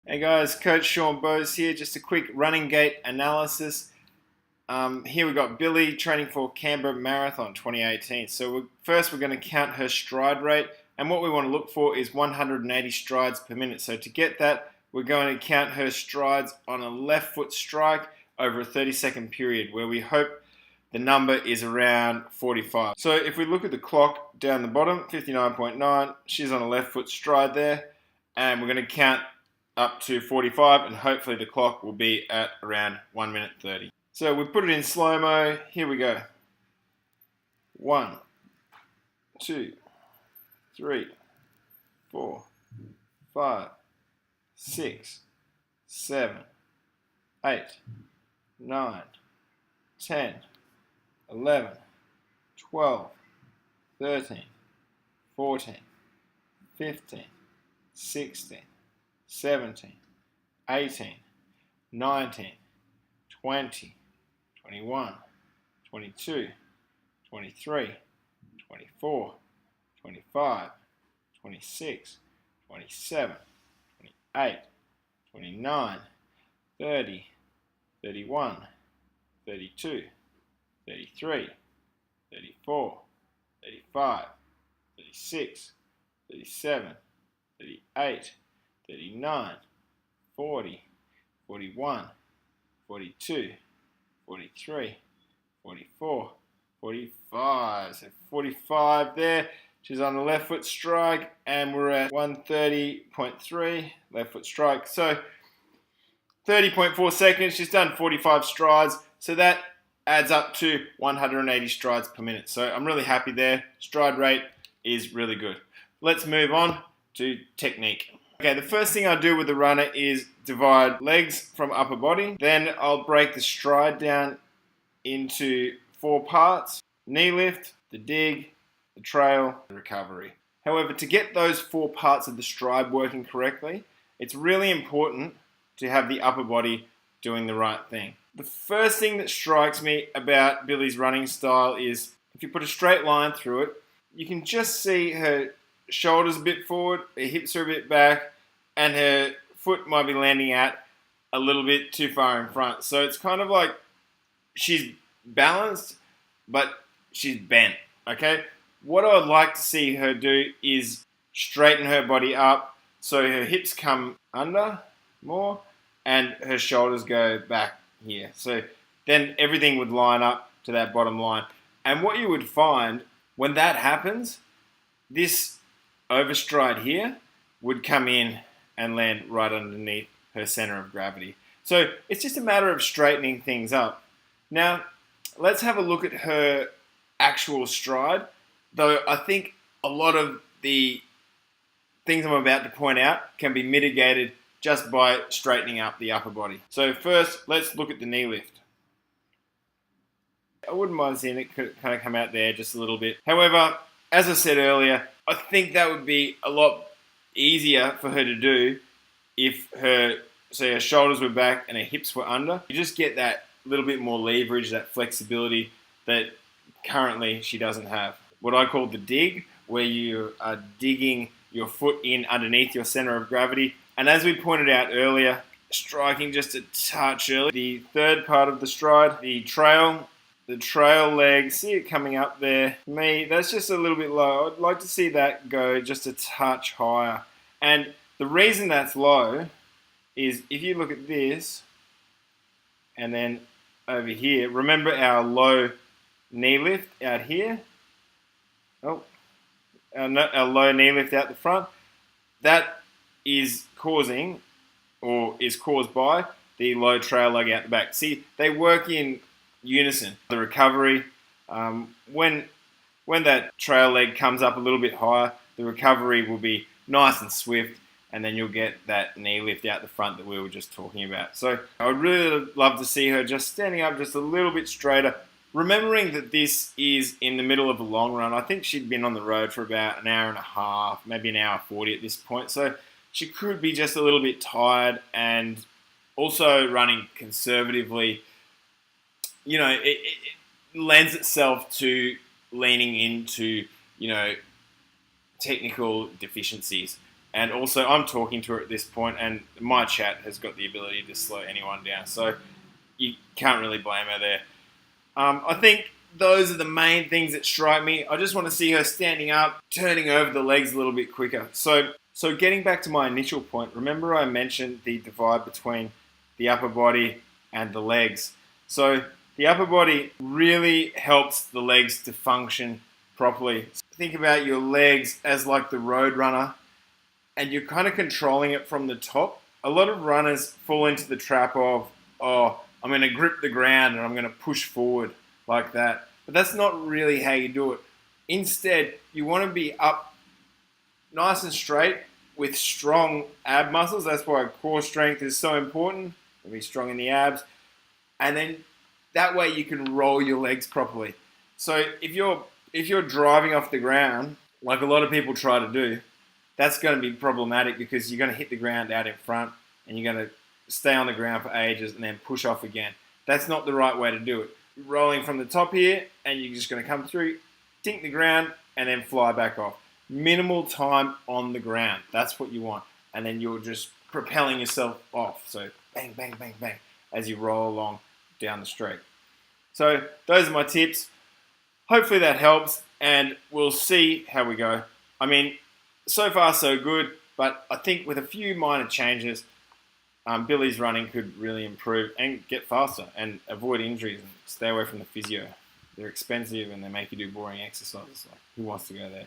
Hey guys, Coach Sean Bose here. Just a quick running gait analysis. Here we got Billie training for Canberra Marathon 2018. So first we're going to count her stride rate, and what we want to look for is 180 strides per minute. So to get that, we're going to count her strides on a left foot strike over a 30-second period, where we hope the number is around 45. So if we look at the clock down the bottom, 59.9, she's on a left foot stride there, and we're going to count up to 45, and hopefully the clock will be at around 1 minute 30. So we put it in slow-mo. Here we go. 1, 2, 3, 4, 5, 6, 7, 8, 9, 10, 11, 12, 13, 14, 15, 16, 17, 18, 19, 20, 21, 22, 23, 24, 25, 26, 27, 28, 29, 30, 31, 32, 33, 34, 35, 36, 37, 38, 39, 40, 41, 42, 43, 44, 45. So 45 there. She's on the left foot strike, and we're at 130.3 left foot strike. So 30.4 seconds. She's done 45 strides. So that adds up to 180 strides per minute. So I'm really happy there. Stride rate is really good. Let's move on to technique. Okay, the first thing I do with the runner is divide legs from upper body. Then I'll break the stride down into 4 parts: knee lift, the dig, the trail, the recovery. However, to get those 4 parts of the stride working correctly, it's really important to have the upper body doing the right thing. The first thing that strikes me about Billie's running style is if you put a straight line through it, you can just see her shoulders a bit forward, her hips are a bit back, and her foot might be landing out a little bit too far in front. So it's kind of like she's balanced, but she's bent, okay? What I would like to see her do is straighten her body up so her hips come under more and her shoulders go back here. So then everything would line up to that bottom line. And what you would find when that happens, this overstride here would come in and land right underneath her center of gravity. So it's just a matter of straightening things up. Now, let's have a look at her actual stride, though I think a lot of the things I'm about to point out can be mitigated just by straightening up the upper body. So first, let's look at the knee lift. I wouldn't mind seeing it kind of come out there just a little bit. However, as I said earlier, I think that would be a lot easier for her to do if her shoulders were back and her hips were under. You just get that little bit more leverage, that flexibility that currently she doesn't have. What I call the dig, where you are digging your foot in underneath your center of gravity. And as we pointed out earlier, striking just a touch early. The third part of the stride, the trail leg, see it coming up there. For me, that's just a little bit low. I'd like to see that go just a touch higher. And the reason that's low is if you look at this, and then over here, remember our low knee lift out here? Oh, our low knee lift out the front. That is causing, or is caused by, the low trail leg out the back. See, they work in unison. The recovery, when that trail leg comes up a little bit higher, the recovery will be nice and swift, and then you'll get that knee lift out the front that we were just talking about. So I would really love to see her just standing up just a little bit straighter, remembering that this is in the middle of a long run. I think she'd been on the road for about an hour and a half, maybe an hour 40 at this point. So she could be just a little bit tired, and also running conservatively, you know, it lends itself to leaning into, technical deficiencies. And also, I'm talking to her at this point, and my chat has got the ability to slow anyone down. So you can't really blame her there. I think those are the main things that strike me. I just want to see her standing up, turning over the legs a little bit quicker. So getting back to my initial point, remember I mentioned the divide between the upper body and the legs. So the upper body really helps the legs to function properly. Think about your legs as like the road runner, and you're kind of controlling it from the top. A lot of runners fall into the trap of, oh, I'm going to grip the ground and I'm going to push forward like that. But that's not really how you do it. Instead, you want to be up nice and straight with strong ab muscles. That's why core strength is so important. To be strong in the abs. And then that way you can roll your legs properly. So if you're driving off the ground, like a lot of people try to do, that's going to be problematic because you're going to hit the ground out in front and you're going to stay on the ground for ages and then push off again. That's not the right way to do it. Rolling from the top here, and you're just going to come through, tink the ground, and then fly back off. Minimal time on the ground. That's what you want. And then you're just propelling yourself off. So bang, bang, bang, bang, as you roll along down the straight. So those are my tips. Hopefully that helps, and we'll see how we go. I mean, so far so good, but I think with a few minor changes, Billie's running could really improve and get faster and avoid injuries and stay away from the physio. They're expensive and they make you do boring exercises. Like, who wants to go there?